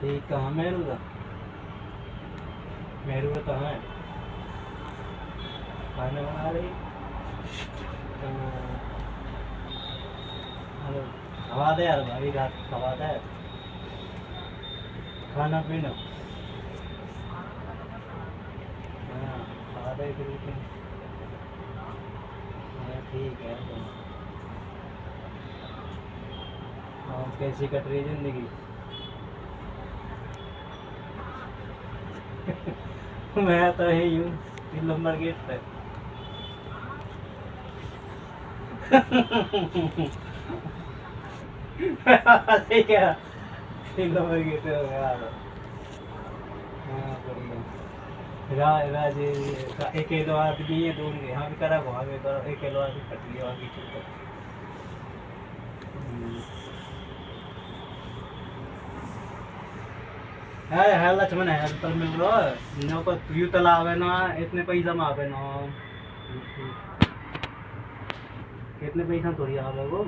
ठीक कहाँ मेरू का? मेरू का कहाँ है? खाना बना रही? हेलो, खवा दे यार भाई, रात खवा दे। खाना पीना हाँ खवा दे फिर हाँ ठीक है तो। और कैसी कट रही जिंदगी? मैं तो यही हूँ 3 नंबर गेट पे। ठीक है 3 नंबर गेट पे हो गया। हाँ बढ़िया। राज एक किलो आदमी है दूर के यहाँ भी करा वहाँ भी करो 1 किलो आदमी कट लिया आगे चलते। है लक्ष्मण है तो मिल रहा है नो को यू तलावे ना इतने पैसा में आवे ना कितने पैसा थोड़ी आवे वो